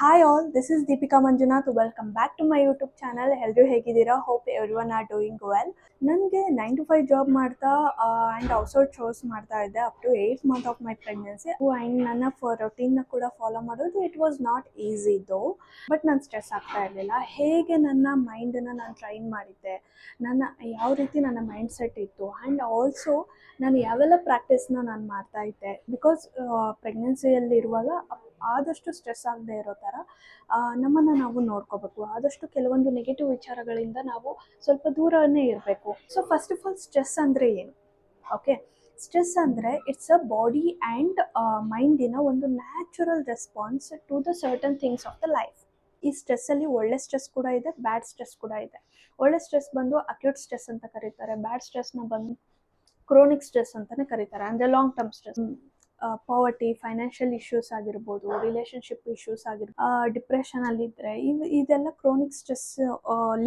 Hi all, this is Deepika Manjunath. Welcome back to my YouTube channel. ಎಲ್ಲರೂ ಹೇಗಿದ್ದೀರಾ? Hope everyone are doing well. ನನಗೆ 9 to 5 job ಮಾಡ್ತಾ and also shows ಮಾಡ್ತಾ ಇದ್ದೆ up to 8 month of my pregnancy. And ನನ್ನ ರೊಟೀನ್ನ ಕೂಡ follow ಮಾಡೋದು it was not easy though, but ನಾನು ಸ್ಟ್ರೆಸ್ ಆಗ್ತಾ ಇರಲಿಲ್ಲ. ಹೇಗೆ ನನ್ನ ಮೈಂಡನ್ನು ನಾನು ಟ್ರೈನ್ ಮಾಡಿದ್ದೆ, ಯಾವ ರೀತಿ ನನ್ನ ಮೈಂಡ್ ಸೆಟ್ ಇತ್ತು, ಆ್ಯಂಡ್ ಆಲ್ಸೋ ನಾನು ಯಾವೆಲ್ಲ ಪ್ರಾಕ್ಟೀಸ್ನ ನಾನು ಮಾಡ್ತಾ ಇದ್ದೆ. ಬಿಕಾಸ್ ಪ್ರೆಗ್ನೆನ್ಸಿಯಲ್ಲಿರುವಾಗ ಆದಷ್ಟು ಸ್ಟ್ರೆಸ್ ಆಗದೆ ಇರೋ ಥರ ನಮ್ಮನ್ನು ನಾವು ನೋಡ್ಕೋಬೇಕು. ಆದಷ್ಟು ಕೆಲವೊಂದು ನೆಗೆಟಿವ್ ವಿಚಾರಗಳಿಂದ ನಾವು ಸ್ವಲ್ಪ ದೂರನೇ ಇರಬೇಕು. So first of all stress ಅಂದರೆ ಏನು? ಓಕೆ, ಸ್ಟ್ರೆಸ್ ಅಂದರೆ ಇಟ್ಸ್ ಅ ಬಾಡಿ ಆ್ಯಂಡ್ ಮೈಂಡಿನ ಒಂದು natural response to the certain things of the life. ಈ ಸ್ಟ್ರೆಸ್ಸಲ್ಲಿ ಒಳ್ಳೆ ಸ್ಟ್ರೆಸ್ ಕೂಡ ಇದೆ, ಬ್ಯಾಡ್ ಸ್ಟ್ರೆಸ್ ಕೂಡ ಇದೆ. ಒಳ್ಳೆ ಸ್ಟ್ರೆಸ್ ಬಂದು ಅಕ್ಯೂಟ್ ಸ್ಟ್ರೆಸ್ ಅಂತ ಕರೀತಾರೆ. ಬ್ಯಾಡ್ ಸ್ಟ್ರೆಸ್ನ ಬಂದು ಕ್ರೋನಿಕ್ ಸ್ಟ್ರೆಸ್ ಅಂತಲೇ ಕರೀತಾರೆ, ಅಂದರೆ long term stress. Poverty, financial issues ಆಗಿರ್ಬೋದು, ರಿಲೇಷನ್ಶಿಪ್ ಇಶ್ಯೂಸ್ ಆಗಿರ್ಬೋದು, ಡಿಪ್ರೆಷನಲ್ಲಿದ್ದರೆ ಇದೆಲ್ಲ ಕ್ರೋನಿಕ್ ಸ್ಟ್ರೆಸ್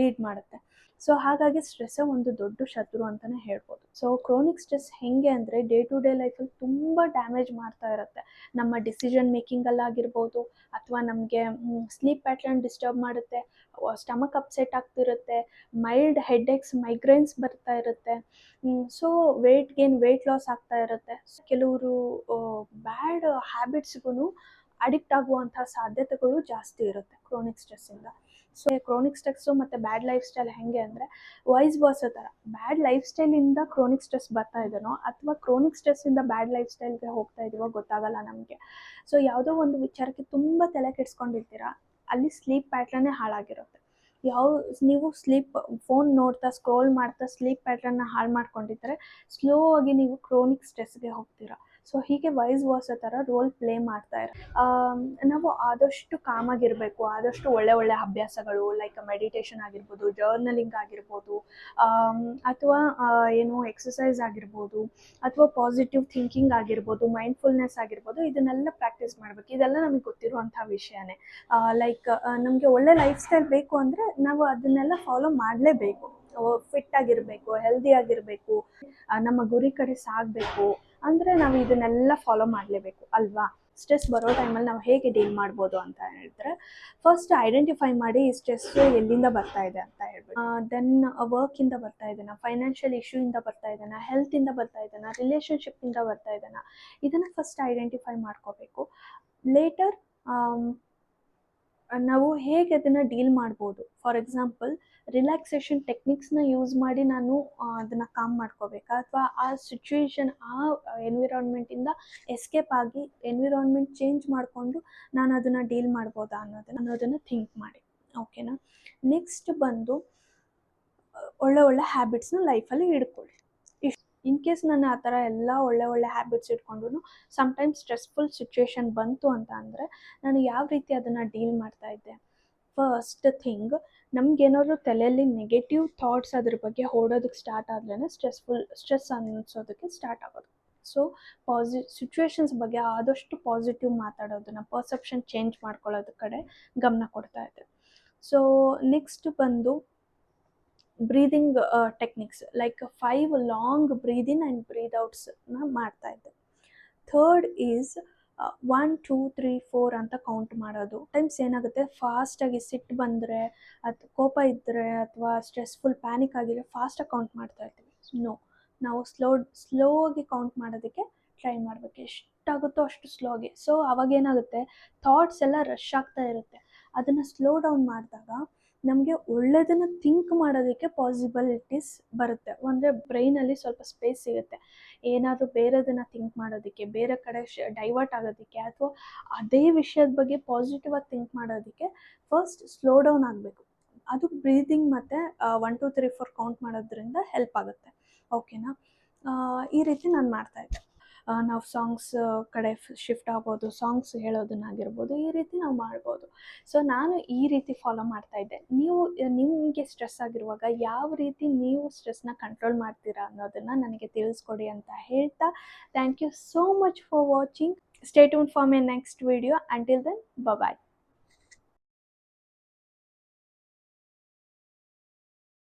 ಲೀಡ್ ಮಾಡುತ್ತೆ. ಸೊ ಹಾಗಾಗಿ ಸ್ಟ್ರೆಸ್ಸೇ ಒಂದು ದೊಡ್ಡ ಶತ್ರು ಅಂತಲೇ ಹೇಳ್ಬೋದು. ಸೊ ಕ್ರೋನಿಕ್ ಸ್ಟ್ರೆಸ್ ಹೇಗೆ ಅಂದರೆ ಡೇ ಟು ಡೇ ಲೈಫಲ್ಲಿ ತುಂಬ ಡ್ಯಾಮೇಜ್ ಮಾಡ್ತಾ ಇರುತ್ತೆ. ನಮ್ಮ ಡಿಸಿಷನ್ ಮೇಕಿಂಗಲ್ಲಾಗಿರ್ಬೋದು, ಅಥವಾ ನಮಗೆ ಸ್ಲೀಪ್ ಪ್ಯಾಟ್ರನ್ ಡಿಸ್ಟರ್ಬ್ ಮಾಡುತ್ತೆ, ಸ್ಟಮಕ್ ಅಪ್ಸೆಟ್ ಆಗ್ತಿರುತ್ತೆ, ಮೈಲ್ಡ್ ಹೆಡ್ಏಕ್ಸ್, ಮೈಗ್ರೇನ್ಸ್ ಬರ್ತಾ ಇರುತ್ತೆ. ಸೊ ವೆಯ್ಟ್ ಲಾಸ್ ಆಗ್ತಾ ಇರುತ್ತೆ. ಕೆಲವರು ಬ್ಯಾಡ್ ಹ್ಯಾಬಿಟ್ಸ್ಗೂ ಅಡಿಕ್ಟ್ ಆಗುವಂಥ ಸಾಧ್ಯತೆಗಳು ಜಾಸ್ತಿ ಇರುತ್ತೆ ಕ್ರೋನಿಕ್ ಸ್ಟ್ರೆಸ್ಸಿಂದ. ಸೊ ಕ್ರೋನಿಕ್ ಸ್ಟ್ರೆಸ್ಸು ಮತ್ತು ಬ್ಯಾಡ್ ಲೈಫ್ ಸ್ಟೈಲ್ ಹೇಗೆ ಅಂದರೆ ವೈಸ್ ವರ್ಸ ಥರ. ಬ್ಯಾಡ್ ಲೈಫ್ ಸ್ಟೈಲಿಂದ ಕ್ರೋನಿಕ್ ಸ್ಟ್ರೆಸ್ ಬರ್ತಾ ಇದೆನೋ, ಅಥವಾ ಕ್ರೋನಿಕ್ ಸ್ಟ್ರೆಸ್ಸಿಂದ ಬ್ಯಾಡ್ ಲೈಫ್ ಸ್ಟೈಲ್ಗೆ ಹೋಗ್ತಾ ಇದೀವೋ ಗೊತ್ತಾಗಲ್ಲ ನಮಗೆ. ಸೊ ಯಾವುದೋ ಒಂದು ವಿಚಾರಕ್ಕೆ ತುಂಬ ತಲೆ ಕೆಡಿಸ್ಕೊಂಡಿರ್ತೀರ, ಅಲ್ಲಿ ಸ್ಲೀಪ್ ಪ್ಯಾಟ್ರನ್ನೇ ಹಾಳಾಗಿರುತ್ತೆ. ನೀವು ಫೋನ್ ನೋಡ್ತಾ ಸ್ಕ್ರೋಲ್ ಮಾಡ್ತಾ ಸ್ಲೀಪ್ ಪ್ಯಾಟ್ರನ್ನ ಹಾಳು ಮಾಡ್ಕೊಂಡಿದ್ದರೆ ಸ್ಲೋ ಆಗಿ ನೀವು ಕ್ರೋನಿಕ್ ಸ್ಟ್ರೆಸ್ಗೆ ಹೋಗ್ತೀರಾ. ಸೊ ಹೀಗೆ ವೈಸ್ ವರ್ಸ ಥರ ರೋಲ್ ಪ್ಲೇ ಮಾಡ್ತಾರೆ. ನಾವು ಆದಷ್ಟು ಕಾಮಾಗಿರಬೇಕು. ಆದಷ್ಟು ಒಳ್ಳೆ ಅಭ್ಯಾಸಗಳು ಲೈಕ್ ಮೆಡಿಟೇಷನ್ ಆಗಿರ್ಬೋದು, ಜರ್ನಲಿಂಗ್ ಆಗಿರ್ಬೋದು, ಅಥವಾ ಎಕ್ಸಸೈಸ್ ಆಗಿರ್ಬೋದು, ಅಥವಾ ಪಾಸಿಟಿವ್ ಥಿಂಕಿಂಗ್ ಆಗಿರ್ಬೋದು, ಮೈಂಡ್ಫುಲ್ನೆಸ್ ಆಗಿರ್ಬೋದು, ಇದನ್ನೆಲ್ಲ ಪ್ರಾಕ್ಟೀಸ್ ಮಾಡಬೇಕು. ಇದೆಲ್ಲ ನಮಗೆ ಗೊತ್ತಿರುವಂಥ ವಿಷಯನೇ. ಲೈಕ್ ನಮಗೆ ಒಳ್ಳೆ ಲೈಫ್ ಸ್ಟೈಲ್ ಬೇಕು ಅಂದರೆ ನಾವು ಅದನ್ನೆಲ್ಲ ಫಾಲೋ ಮಾಡಲೇಬೇಕು. ಫಿಟ್ ಆಗಿರಬೇಕು, ಹೆಲ್ದಿ ಆಗಿರಬೇಕು, ನಮ್ಮ ಗುರಿ ಕಡೆ ಸಾಗಬೇಕು ಅಂದರೆ ನಾವು ಇದನ್ನೆಲ್ಲ ಫಾಲೋ ಮಾಡಲೇಬೇಕು ಅಲ್ವಾ. ಸ್ಟ್ರೆಸ್ ಬರೋ ಟೈಮಲ್ಲಿ ನಾವು ಹೇಗೆ ಡೀಲ್ ಮಾಡ್ಬೋದು ಅಂತ ಹೇಳಿದ್ರೆ, ಫಸ್ಟ್ ಐಡೆಂಟಿಫೈ ಮಾಡಿ ಈ ಸ್ಟ್ರೆಸ್ಸು ಎಲ್ಲಿಂದ ಬರ್ತಾ ಇದೆ ಅಂತ ಹೇಳ್ಬಿಟ್ಟು. ದೆನ್ ವರ್ಕಿಂದ ಬರ್ತಾ ಇದೆನಾ, ಫೈನಾನ್ಷಿಯಲ್ ಇಶ್ಯೂಯಿಂದ ಬರ್ತಾ ಇದೆನಾ, ಹೆಲ್ತಿಂದ ಬರ್ತಾ ಇದೆನಾ, ರಿಲೇಷನ್ಶಿಪ್ಪಿಂದ ಬರ್ತಾ ಇದೆನಾ, ಇದನ್ನು ಫಸ್ಟ್ ಐಡೆಂಟಿಫೈ ಮಾಡ್ಕೋಬೇಕು. ಲೇಟರ್ ನಾವು ಹೇಗೆ ಅದನ್ನು ಡೀಲ್ ಮಾಡ್ಬೋದು. ಫಾರ್ ಎಕ್ಸಾಂಪಲ್ ರಿಲ್ಯಾಕ್ಸೇಷನ್ ಟೆಕ್ನಿಕ್ಸ್ನ ಯೂಸ್ ಮಾಡಿ ನಾನು ಅದನ್ನು ಕಾಮ್ ಮಾಡ್ಕೋಬೇಕಾ, ಅಥವಾ ಆ ಸಿಚುವೇಶನ್, ಆ ಎನ್ವಿರಾನ್ಮೆಂಟಿಂದ ಎಸ್ಕೇಪ್ ಆಗಿ ಎನ್ವಿರಾನ್ಮೆಂಟ್ ಚೇಂಜ್ ಮಾಡಿಕೊಂಡು ನಾನು ಅದನ್ನು ಡೀಲ್ ಮಾಡ್ಬೋದಾ ಅನ್ನೋದನ್ನು ಥಿಂಕ್ ಮಾಡಿ. ಓಕೆನಾ. ನೆಕ್ಸ್ಟ್ ಬಂದು ಒಳ್ಳೆ ಹ್ಯಾಬಿಟ್ಸ್ನ ಲೈಫಲ್ಲಿ ಇಟ್ಕೊಳ್ಳಿ. ಇನ್ ಕೇಸ್ ನಾನು ಆ ಥರ ಎಲ್ಲ ಒಳ್ಳೆ ಹ್ಯಾಬಿಟ್ಸ್ ಇಟ್ಕೊಂಡು ಸಮ್ಟೈಮ್ಸ್ ಸ್ಟ್ರೆಸ್ಫುಲ್ ಸಿಚುವೇಶನ್ ಬಂತು ಅಂತ ಅಂದರೆ ನಾನು ಯಾವ ರೀತಿ ಅದನ್ನು ಡೀಲ್ ಮಾಡ್ತಾ ಇದ್ದೆ. ಫಸ್ಟ್ ಥಿಂಗ್, ನಮಗೇನಾದ್ರು ತಲೆಯಲ್ಲಿ ನೆಗೆಟಿವ್ ಥಾಟ್ಸ್ ಅದ್ರ ಬಗ್ಗೆ ಓಡೋದಕ್ಕೆ ಸ್ಟಾರ್ಟ್ ಆದ್ರೇ ಸ್ಟ್ರೆಸ್ ಅನ್ನಿಸೋದಕ್ಕೆ ಸ್ಟಾರ್ಟ್ ಆಗೋದು. ಸೊ ಸಿಚುವೇಶನ್ಸ್ ಬಗ್ಗೆ ಆದಷ್ಟು ಪಾಸಿಟಿವ್ ಮಾತಾಡೋದನ್ನು, ಪರ್ಸೆಪ್ಷನ್ ಚೇಂಜ್ ಮಾಡ್ಕೊಳ್ಳೋದ್ರ ಕಡೆ ಗಮನ ಕೊಡ್ತಾ ಇದ್ದೆ. ಸೊ ನೆಕ್ಸ್ಟ್ ಬಂದು breathing techniques like 5 long breathe in and breathe ಔಟ್ಸ್ನ ಮಾಡ್ತಾ ಇದ್ದೆ. ಥರ್ಡ್ ಈಸ್ 1 2 3 4 ಅಂತ ಕೌಂಟ್ ಮಾಡೋದು. ಟೈಮ್ಸ್ ಏನಾಗುತ್ತೆ, ಫಾಸ್ಟಾಗಿ ಸಿಟ್ಟು ಬಂದರೆ, ಅಥವಾ ಕೋಪ ಇದ್ದರೆ, ಅಥವಾ ಸ್ಟ್ರೆಸ್ಫುಲ್ ಪ್ಯಾನಿಕ್ ಆಗಿದ್ರೆ ಫಾಸ್ಟಾಗಿ ಕೌಂಟ್ ಮಾಡ್ತಾ ಇರ್ತೀವಿ. ನೋ, ನಾವು ಸ್ಲೋ ಆಗಿ ಕೌಂಟ್ ಮಾಡೋದಕ್ಕೆ ಟ್ರೈ ಮಾಡಬೇಕು, ಎಷ್ಟಾಗುತ್ತೋ ಅಷ್ಟು ಸ್ಲೋಗೆ. ಸೊ ಅವಾಗೇನಾಗುತ್ತೆ, ಥಾಟ್ಸ್ ಎಲ್ಲ ರಶ್ ಆಗ್ತಾ ಇರುತ್ತೆ. ಅದನ್ನು ಸ್ಲೋ ಡೌನ್ ಮಾಡಿದಾಗ ನಮಗೆ ಒಳ್ಳೆಯದನ್ನು ಥಿಂಕ್ ಮಾಡೋದಕ್ಕೆ ಪಾಸಿಬಿಲಿಟೀಸ್ ಬರುತ್ತೆ. ಅಂದರೆ ಬ್ರೈನಲ್ಲಿ ಸ್ವಲ್ಪ ಸ್ಪೇಸ್ ಸಿಗುತ್ತೆ, ಏನಾದರೂ ಬೇರೆದನ್ನು ಥಿಂಕ್ ಮಾಡೋದಕ್ಕೆ, ಬೇರೆ ಕಡೆ ಡೈವರ್ಟ್ ಆಗೋದಕ್ಕೆ, ಅಥವಾ ಅದೇ ವಿಷಯದ ಬಗ್ಗೆ ಪಾಸಿಟಿವ್ ಆಗಿ ಥಿಂಕ್ ಮಾಡೋದಕ್ಕೆ ಫಸ್ಟ್ ಸ್ಲೋ ಡೌನ್ ಆಗಬೇಕು. ಅದು ಬ್ರೀದಿಂಗ್ ಮತ್ತು 1 2 3 4 ಕೌಂಟ್ ಮಾಡೋದ್ರಿಂದ ಹೆಲ್ಪ್ ಆಗುತ್ತೆ. ಓಕೆನಾ. ಈ ರೀತಿ ನಾನು ಮಾಡ್ತಾಯಿದ್ದೆ. ನಾವು ಸಾಂಗ್ಸ್ ಕಡೆ ಶಿಫ್ಟ್ ಆಗ್ಬೋದು, ಸಾಂಗ್ಸ್ ಹೇಳೋದನ್ನಾಗಿರ್ಬೋದು, ಈ ರೀತಿ ನಾವು ಮಾಡ್ಬೋದು. ಸೊ ನಾನು ಈ ರೀತಿ ಫಾಲೋ ಮಾಡ್ತಾಯಿದ್ದೆ. ನಿಮಗೆ ಸ್ಟ್ರೆಸ್ ಆಗಿರುವಾಗ ಯಾವ ರೀತಿ ನೀವು ಸ್ಟ್ರೆಸ್ನ ಕಂಟ್ರೋಲ್ ಮಾಡ್ತೀರಾ ಅನ್ನೋದನ್ನು ನನಗೆ ತಿಳಿಸ್ಕೊಡಿ ಅಂತ ಹೇಳ್ತಾ, thank you so much for watching. Stay tuned for my next video. Until then, bye.